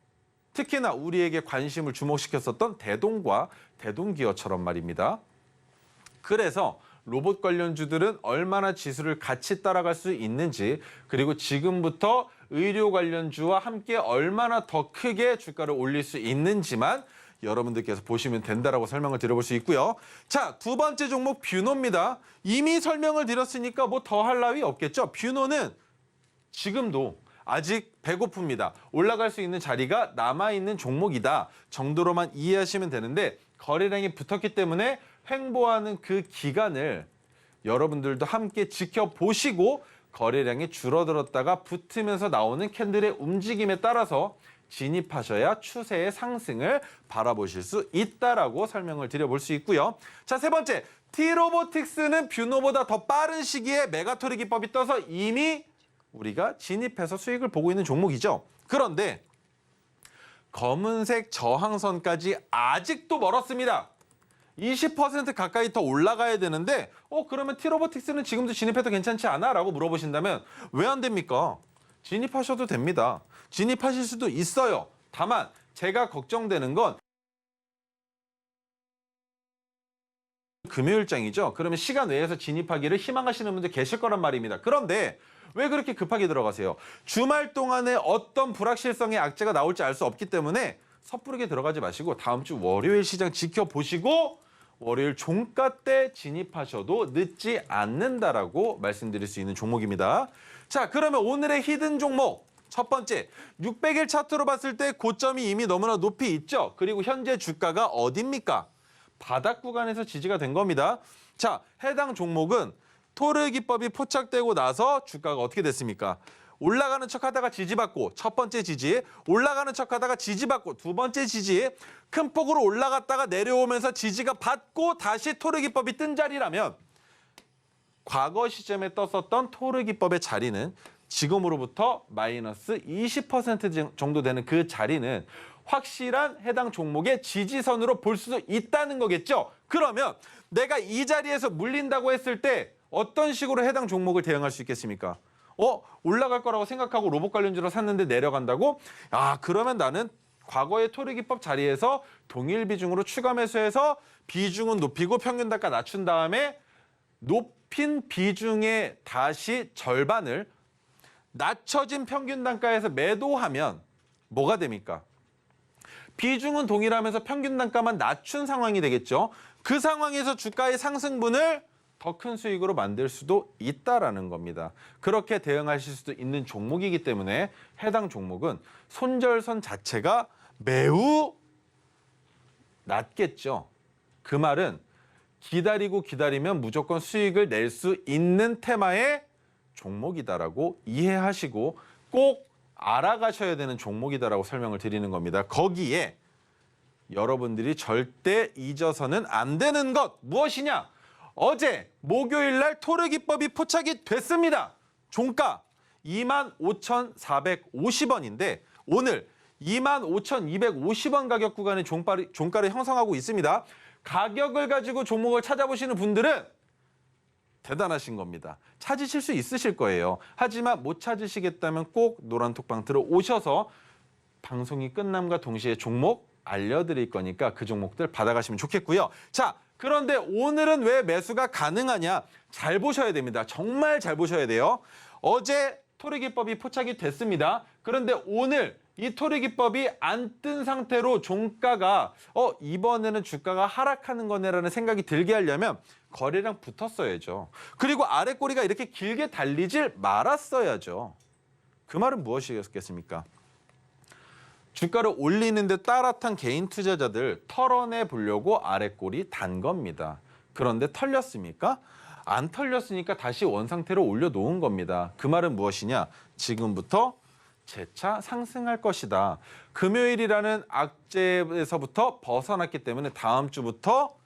S3: 특히나 우리에게 관심을 주목시켰었던 대동과 대동기어처럼 말입니다. 그래서 로봇 관련주들은 얼마나 지수를 같이 따라갈 수 있는지 그리고 지금부터 의료 관련주와 함께 얼마나 더 크게 주가를 올릴 수 있는지만 여러분들께서 보시면 된다라고 설명을 드려볼 수 있고요. 자, 두 번째 종목 뷰노입니다. 이미 설명을 드렸으니까 뭐 더 할 나위 없겠죠. 뷰노는 지금도 아직 배고픕니다. 올라갈 수 있는 자리가 남아있는 종목이다 정도로만 이해하시면 되는데 거래량이 붙었기 때문에 횡보하는 그 기간을 여러분들도 함께 지켜보시고 거래량이 줄어들었다가 붙으면서 나오는 캔들의 움직임에 따라서 진입하셔야 추세의 상승을 바라보실 수 있다라고 설명을 드려볼 수 있고요. 자, 세 번째, T로보틱스는 뷰노보다 더 빠른 시기에 메가토리 기법이 떠서 이미 우리가 진입해서 수익을 보고 있는 종목이죠. 그런데 검은색 저항선까지 아직도 멀었습니다. 20% 가까이 더 올라가야 되는데 그러면 T로보틱스는 지금도 진입해도 괜찮지 않아? 라고 물어보신다면 왜 안 됩니까? 진입하셔도 됩니다. 진입하실 수도 있어요. 다만 제가 걱정되는 건 금요일장이죠. 그러면 시간 외에서 진입하기를 희망하시는 분들 계실 거란 말입니다. 그런데 왜 그렇게 급하게 들어가세요? 주말 동안에 어떤 불확실성의 악재가 나올지 알 수 없기 때문에 섣부르게 들어가지 마시고 다음 주 월요일 시장 지켜보시고 월요일 종가 때 진입하셔도 늦지 않는다라고 말씀드릴 수 있는 종목입니다. 자, 그러면 오늘의 히든 종목 첫 번째, 600일 차트로 봤을 때 고점이 이미 너무나 높이 있죠. 그리고 현재 주가가 어딥니까? 바닥 구간에서 지지가 된 겁니다. 자, 해당 종목은 토르 기법이 포착되고 나서 주가가 어떻게 됐습니까? 올라가는 척하다가 지지받고 첫 번째 지지, 올라가는 척하다가 지지받고 두 번째 지지, 큰 폭으로 올라갔다가 내려오면서 지지가 받고 다시 토르 기법이 뜬 자리라면 과거 시점에 떴었던 토르 기법의 자리는 지금으로부터 마이너스 20% 정도 되는 그 자리는 확실한 해당 종목의 지지선으로 볼 수 있다는 거겠죠. 그러면 내가 이 자리에서 물린다고 했을 때 어떤 식으로 해당 종목을 대응할 수 있겠습니까? 올라갈 거라고 생각하고 로봇 관련주로 샀는데 내려간다고? 그러면 나는 과거의 토르 기법 자리에서 동일 비중으로 추가 매수해서 비중은 높이고 평균 단가 낮춘 다음에 높인 비중의 다시 절반을 낮춰진 평균 단가에서 매도하면 뭐가 됩니까? 비중은 동일하면서 평균 단가만 낮춘 상황이 되겠죠. 그 상황에서 주가의 상승분을 더 큰 수익으로 만들 수도 있다라는 겁니다. 그렇게 대응하실 수도 있는 종목이기 때문에 해당 종목은 손절선 자체가 매우 낮겠죠. 그 말은 기다리고 기다리면 무조건 수익을 낼 수 있는 테마의 종목이다라고 이해하시고 꼭 알아가셔야 되는 종목이다라고 설명을 드리는 겁니다. 거기에 여러분들이 절대 잊어서는 안 되는 것 무엇이냐? 어제 목요일 날 토르 기법이 포착이 됐습니다. 종가 25,450원인데 오늘 25,250원 가격 구간의 종가를 형성하고 있습니다. 가격을 가지고 종목을 찾아보시는 분들은 대단하신 겁니다. 찾으실 수 있으실 거예요. 하지만 못 찾으시겠다면 꼭 노란톡방 들어오셔서 방송이 끝남과 동시에 종목 알려드릴 거니까 그 종목들 받아가시면 좋겠고요. 자, 그런데 오늘은 왜 매수가 가능하냐? 잘 보셔야 됩니다. 정말 잘 보셔야 돼요. 어제 토르 기법이 포착이 됐습니다. 그런데 오늘 이 토르 기법이 안 뜬 상태로 종가가 이번에는 주가가 하락하는 거네라는 생각이 들게 하려면 거래량 붙었어야죠. 그리고 아래 꼬리가 이렇게 길게 달리질 말았어야죠. 그 말은 무엇이겠습니까? 주가를 올리는 데 따라탄 개인 투자자들 털어내 보려고 아래 꼬리 단 겁니다. 그런데 털렸습니까? 안 털렸으니까 다시 원상태로 올려놓은 겁니다. 그 말은 무엇이냐? 지금부터 재차 상승할 것이다. 금요일이라는 악재에서부터 벗어났기 때문에 다음 주부터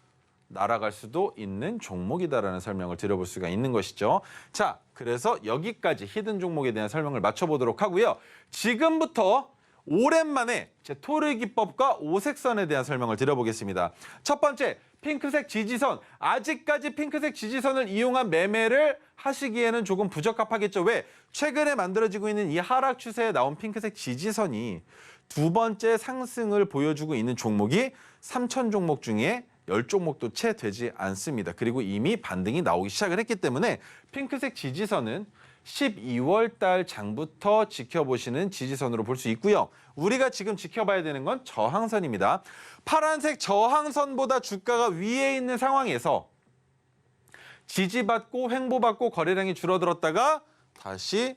S3: 날아갈 수도 있는 종목이다라는 설명을 드려볼 수가 있는 것이죠. 자, 그래서 여기까지 히든 종목에 대한 설명을 마쳐보도록 하고요. 지금부터 오랜만에 제 토르 기법과 오색선에 대한 설명을 드려보겠습니다. 첫 번째, 핑크색 지지선. 아직까지 핑크색 지지선을 이용한 매매를 하시기에는 조금 부적합하겠죠. 왜? 최근에 만들어지고 있는 이 하락 추세에 나온 핑크색 지지선이 두 번째 상승을 보여주고 있는 종목이 3,000 종목 중에 10종목도 채 되지 않습니다. 그리고 이미 반등이 나오기 시작을 했기 때문에 핑크색 지지선은 12월 달 장부터 지켜보시는 지지선으로 볼 수 있고요. 우리가 지금 지켜봐야 되는 건 저항선입니다. 파란색 저항선보다 주가가 위에 있는 상황에서 지지받고 횡보받고 거래량이 줄어들었다가 다시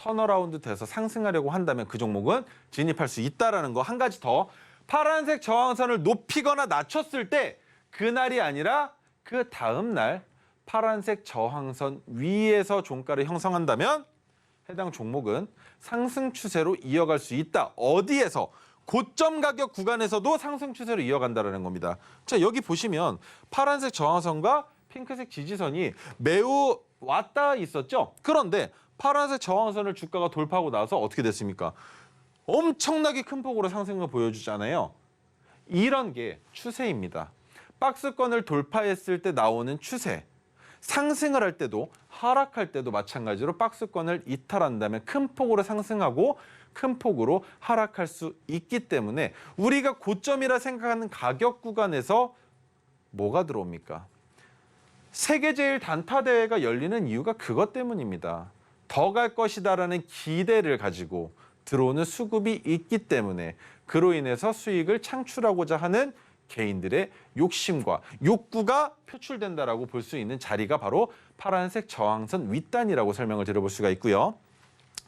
S3: 턴어라운드 돼서 상승하려고 한다면 그 종목은 진입할 수 있다라는 거. 한 가지 더, 파란색 저항선을 높이거나 낮췄을 때 그날이 아니라 그 다음 날 파란색 저항선 위에서 종가를 형성한다면 해당 종목은 상승 추세로 이어갈 수 있다. 어디에서? 고점 가격 구간에서도 상승 추세로 이어간다는 겁니다. 자, 여기 보시면 파란색 저항선과 핑크색 지지선이 매우 왔다 있었죠. 그런데 파란색 저항선을 주가가 돌파하고 나서 어떻게 됐습니까? 엄청나게 큰 폭으로 상승을 보여주잖아요. 이런 게 추세입니다. 박스권을 돌파했을 때 나오는 추세. 상승을 할 때도 하락할 때도 마찬가지로 박스권을 이탈한다면 큰 폭으로 상승하고 큰 폭으로 하락할 수 있기 때문에 우리가 고점이라 생각하는 가격 구간에서 뭐가 들어옵니까? 세계 제일 단타 대회가 열리는 이유가 그것 때문입니다. 더 갈 것이다라는 기대를 가지고 들어오는 수급이 있기 때문에 그로 인해서 수익을 창출하고자 하는 개인들의 욕심과 욕구가 표출된다라고 볼 수 있는 자리가 바로 파란색 저항선 윗단이라고 설명을 드려볼 수가 있고요.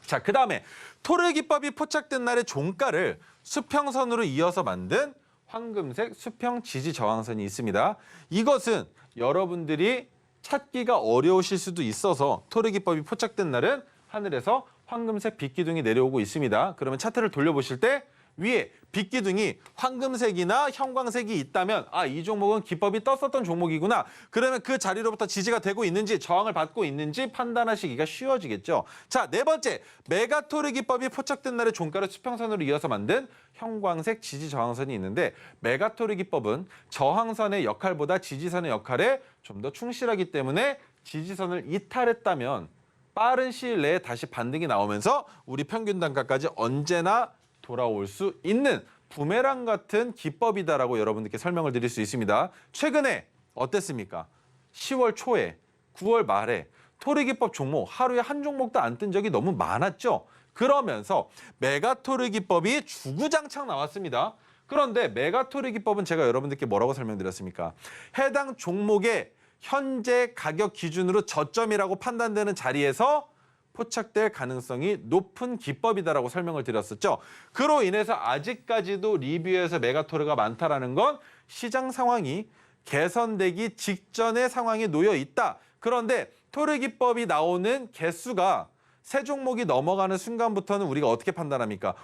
S3: 자, 그다음에 토르 기법이 포착된 날의 종가를 수평선으로 이어서 만든 황금색 수평 지지 저항선이 있습니다. 이것은 여러분들이 찾기가 어려우실 수도 있어서 토르 기법이 포착된 날은 하늘에서 황금색 빛기둥이 내려오고 있습니다. 그러면 차트를 돌려보실 때 위에 빛기둥이 황금색이나 형광색이 있다면 이 종목은 기법이 떴었던 종목이구나. 그러면 그 자리로부터 지지가 되고 있는지 저항을 받고 있는지 판단하시기가 쉬워지겠죠. 자, 네 번째, 메가토르 기법이 포착된 날의 종가를 수평선으로 이어서 만든 형광색 지지 저항선이 있는데 메가토르 기법은 저항선의 역할보다 지지선의 역할에 좀 더 충실하기 때문에 지지선을 이탈했다면 빠른 시일 내에 다시 반등이 나오면서 우리 평균 단가까지 언제나 돌아올 수 있는 부메랑 같은 기법이다라고 여러분들께 설명을 드릴 수 있습니다. 최근에 어땠습니까? 10월 초에, 9월 말에 토르 기법 종목 하루에 한 종목도 안 뜬 적이 너무 많았죠. 그러면서 메가토르 기법이 주구장창 나왔습니다. 그런데 메가토르 기법은 제가 여러분들께 뭐라고 설명드렸습니까? 해당 종목의 현재 가격 기준으로 저점이라고 판단되는 자리에서 포착될 가능성이 높은 기법이다라고 설명을 드렸었죠. 그로 인해서 아직까지도 리뷰에서 메가토르가 많다라는 건 시장 상황이 개선되기 직전의 상황에 놓여 있다. 그런데 토르 기법이 나오는 개수가 세 종목이 넘어가는 순간부터는 우리가 어떻게 판단합니까?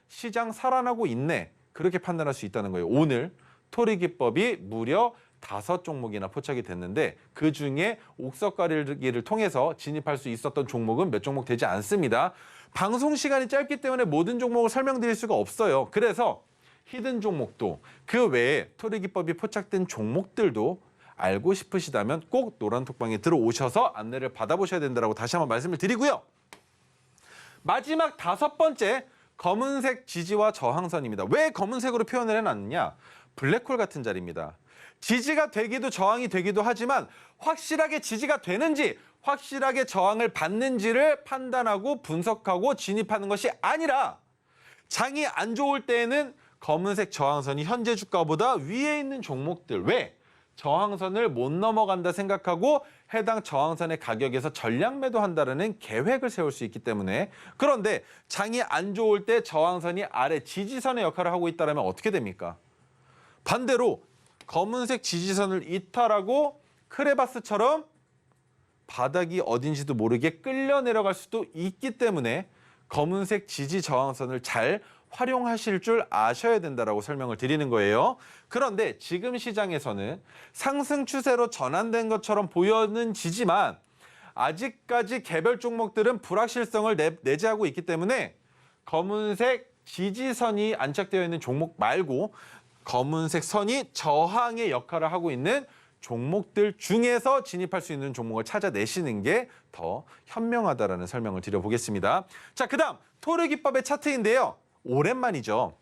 S3: 시장 살아나고 있네. 그렇게 판단할 수 있다는 거예요. 오늘 토르 기법이 무려 5종목이나 포착이 됐는데 그중에 옥석 가리기를 통해서 진입할 수 있었던 종목은 몇 종목 되지 않습니다. 방송 시간이 짧기 때문에 모든 종목을 설명드릴 수가 없어요. 그래서 히든 종목도 그 외에 토르 기법이 포착된 종목들도 알고 싶으시다면 꼭 노란톡방에 들어오셔서 안내를 받아보셔야 된다고 다시 한번 말씀을 드리고요. 마지막 5번째, 검은색 지지와 저항선입니다. 왜 검은색으로 표현을 해놨느냐? 블랙홀 같은 자리입니다. 지지가 되기도 저항이 되기도 하지만 확실하게 지지가 되는지 확실하게 저항을 받는지를 판단하고 분석하고 진입하는 것이 아니라 장이 안 좋을 때에는 검은색 저항선이 현재 주가보다 위에 있는 종목들, 왜? 저항선을 못 넘어간다 생각하고 해당 저항선의 가격에서 전량 매도한다는 계획을 세울 수 있기 때문에. 그런데 장이 안 좋을 때 저항선이 아래 지지선의 역할을 하고 있다면 어떻게 됩니까? 반대로 검은색 지지선을 이탈하고 크레바스처럼 바닥이 어딘지도 모르게 끌려 내려갈 수도 있기 때문에 검은색 지지 저항선을 잘 활용하실 줄 아셔야 된다라고 설명을 드리는 거예요. 그런데 지금 시장에서는 상승 추세로 전환된 것처럼 보여지지만 아직까지 개별 종목들은 불확실성을 내재하고 있기 때문에 검은색 지지선이 안착되어 있는 종목 말고 검은색 선이 저항의 역할을 하고 있는 종목들 중에서 진입할 수 있는 종목을 찾아내시는 게 더 현명하다라는 설명을 드려보겠습니다. 자, 그다음 토르 기법의 차트인데요. 오랜만이죠.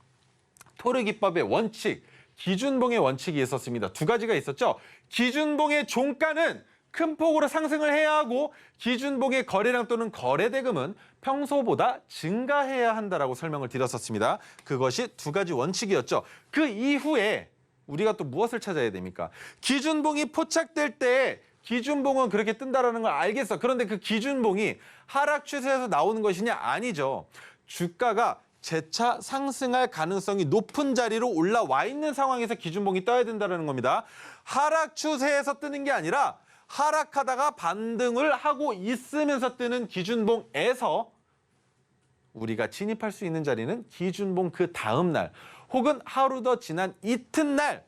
S3: 토르 기법의 원칙, 기준봉의 원칙이 있었습니다. 두 가지가 있었죠. 기준봉의 종가는 큰 폭으로 상승을 해야 하고 기준봉의 거래량 또는 거래대금은 평소보다 증가해야 한다라고 설명을 드렸었습니다. 그것이 두 가지 원칙이었죠. 그 이후에 우리가 또 무엇을 찾아야 됩니까? 기준봉이 포착될 때 기준봉은 그렇게 뜬다라는 걸 알겠어. 그런데 그 기준봉이 하락 추세에서 나오는 것이냐? 아니죠. 주가가 재차 상승할 가능성이 높은 자리로 올라와 있는 상황에서 기준봉이 떠야 된다는 겁니다. 하락 추세에서 뜨는 게 아니라 하락하다가 반등을 하고 있으면서 뜨는 기준봉에서 우리가 진입할 수 있는 자리는 기준봉 그 다음 날 혹은 하루 더 지난 이튿날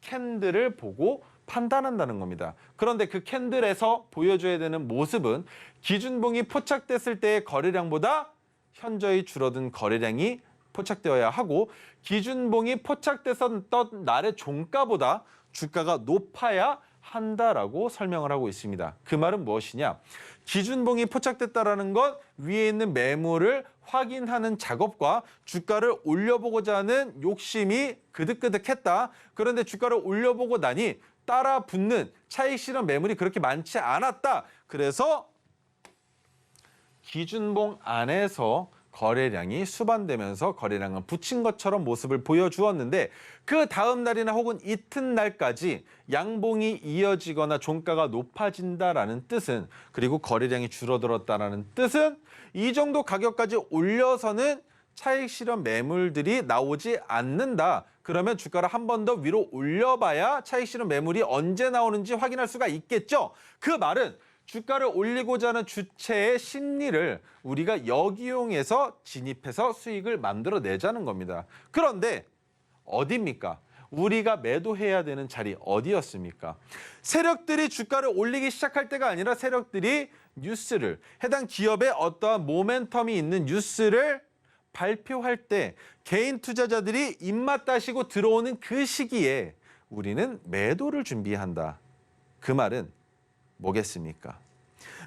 S3: 캔들을 보고 판단한다는 겁니다. 그런데 그 캔들에서 보여줘야 되는 모습은 기준봉이 포착됐을 때의 거래량보다 현저히 줄어든 거래량이 포착되어야 하고 기준봉이 포착돼서 떴던 날의 종가보다 주가가 높아야 한다라고 설명을 하고 있습니다. 그 말은 무엇이냐? 기준봉이 포착됐다라는 것 위에 있는 매물을 확인하는 작업과 주가를 올려보고자 하는 욕심이 그득그득했다. 그런데 주가를 올려보고 나니 따라 붙는 차익 실현 매물이 그렇게 많지 않았다. 그래서 기준봉 안에서 거래량이 수반되면서 거래량은 붙인 것처럼 모습을 보여주었는데 그 다음 날이나 혹은 이튿날까지 양봉이 이어지거나 종가가 높아진다라는 뜻은 그리고 거래량이 줄어들었다라는 뜻은 이 정도 가격까지 올려서는 차익 실현 매물들이 나오지 않는다. 그러면 주가를 한 번 더 위로 올려봐야 차익 실현 매물이 언제 나오는지 확인할 수가 있겠죠. 그 말은 주가를 올리고자 하는 주체의 심리를 우리가 역이용해서 진입해서 수익을 만들어내자는 겁니다. 그런데 어디입니까? 우리가 매도해야 되는 자리 어디였습니까? 세력들이 주가를 올리기 시작할 때가 아니라 세력들이 뉴스를 해당 기업에 어떠한 모멘텀이 있는 뉴스를 발표할 때 개인 투자자들이 입맛 다시고 들어오는 그 시기에 우리는 매도를 준비한다. 그 말은 뭐겠습니까?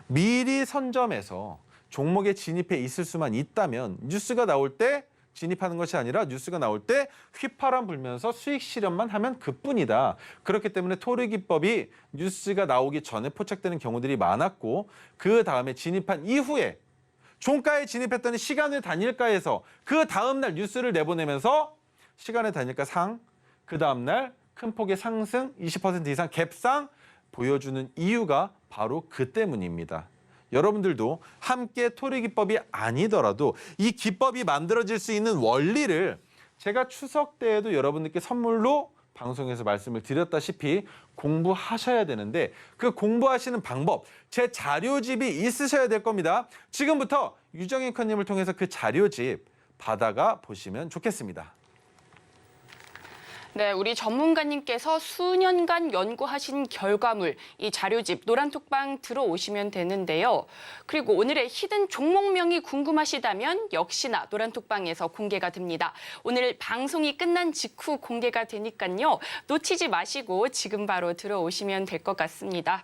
S3: 미리 선점해서 종목에 진입해 있을 수만 있다면 뉴스가 나올 때 진입하는 것이 아니라 뉴스가 나올 때 휘파람 불면서 수익 실현만 하면 그뿐이다. 그렇기 때문에 토르기법이 뉴스가 나오기 전에 포착되는 경우들이 많았고 그 다음에 진입한 이후에 종가에 진입했더니 시간의 단일가에서 그 다음날 뉴스를 내보내면서 시간의 단일가 상, 그 다음날 큰 폭의 상승, 20% 이상 갭상 보여주는 이유가 바로 그 때문입니다. 여러분들도 함께 토르기법이 아니더라도 이 기법이 만들어질 수 있는 원리를 제가 추석 때에도 여러분들께 선물로 방송에서 말씀을 드렸다시피 공부하셔야 되는데 그 공부하시는 방법, 제 자료집이 있으셔야 될 겁니다. 지금부터 유정 앵커님을 통해서 그 자료집 받아가 보시면 좋겠습니다.
S2: 네, 우리 전문가님께서 수년간 연구하신 결과물, 이 자료집 노란톡방 들어오시면 되는데요. 그리고 오늘의 히든 종목명이 궁금하시다면 역시나 노란톡방에서 공개가 됩니다. 오늘 방송이 끝난 직후 공개가 되니까요. 놓치지 마시고 지금 바로 들어오시면 될 것 같습니다.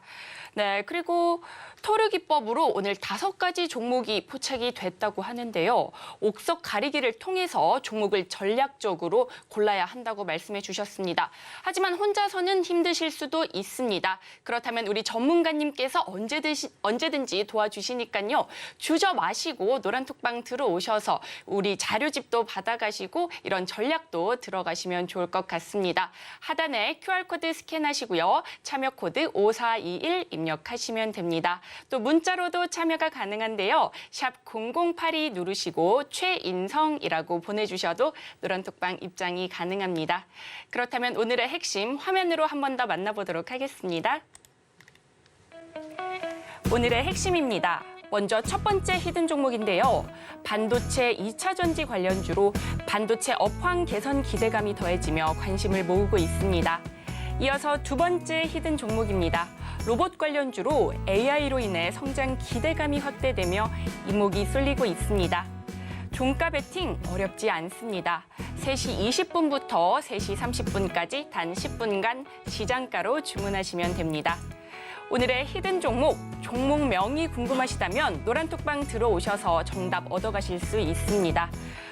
S2: 네, 그리고 토르기법으로 오늘 5가지 종목이 포착이 됐다고 하는데요. 옥석 가리기를 통해서 종목을 전략적으로 골라야 한다고 말씀해 주셨습니다. 하지만 혼자서는 힘드실 수도 있습니다. 그렇다면 우리 전문가님께서 언제든지 도와주시니까요. 주저 마시고 노란톡방 들어오셔서 우리 자료집도 받아가시고 이런 전략도 들어가시면 좋을 것 같습니다. 하단에 QR코드 스캔하시고요. 참여 코드 5421 입력하시면 됩니다. 또 문자로도 참여가 가능한데요. 샵 0082 누르시고 최인성이라고 보내주셔도 노란톡방 입장이 가능합니다. 그렇다면 오늘의 핵심 화면으로 한 번 더 만나보도록 하겠습니다. 오늘의 핵심입니다. 먼저 첫 번째 히든 종목인데요. 반도체 2차 전지 관련주로 반도체 업황 개선 기대감이 더해지며 관심을 모으고 있습니다. 이어서 두 번째 히든 종목입니다. 로봇 관련주로 AI로 인해 성장 기대감이 확대되며 이목이 쏠리고 있습니다. 종가 베팅 어렵지 않습니다. 3시 20분부터 3시 30분까지 단 10분간 시장가로 주문하시면 됩니다. 오늘의 히든 종목, 종목명이 궁금하시다면 노란톡방 들어오셔서 정답 얻어가실 수 있습니다.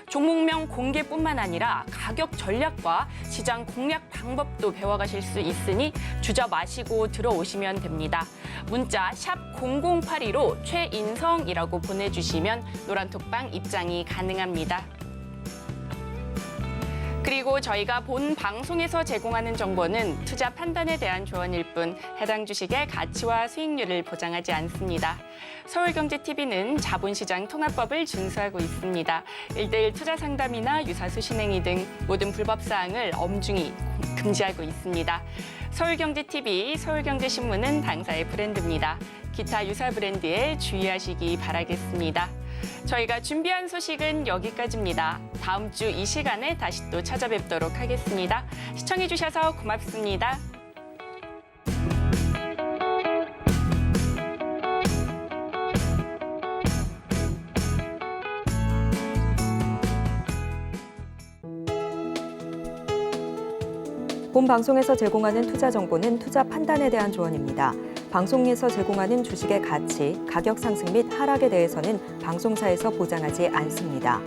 S2: 종목명 공개뿐만 아니라 가격 전략과 시장 공략 방법도 배워가실 수 있으니 주저 마시고 들어오시면 됩니다. 문자 샵 0082로 최인성이라고 보내주시면 노란톡방 입장이 가능합니다. 그리고 저희가 본 방송에서 제공하는 정보는 투자 판단에 대한 조언일 뿐 해당 주식의 가치와 수익률을 보장하지 않습니다. 서울경제TV는 자본시장 통합법을 준수하고 있습니다. 1:1 투자 상담이나 유사수 신행위 등 모든 불법 사항을 엄중히 금지하고 있습니다. 서울경제TV, 서울경제신문은 당사의 브랜드입니다. 기타 유사 브랜드에 주의하시기 바라겠습니다. 저희가 준비한 소식은 여기까지입니다. 다음 주 이 시간에 다시 또 찾아뵙도록 하겠습니다. 시청해주셔서 고맙습니다.
S1: 본 방송에서 제공하는 투자 정보는 투자 판단에 대한 조언입니다. 방송에서 제공하는 주식의 가치, 가격 상승 및 하락에 대해서는 방송사에서 보장하지 않습니다.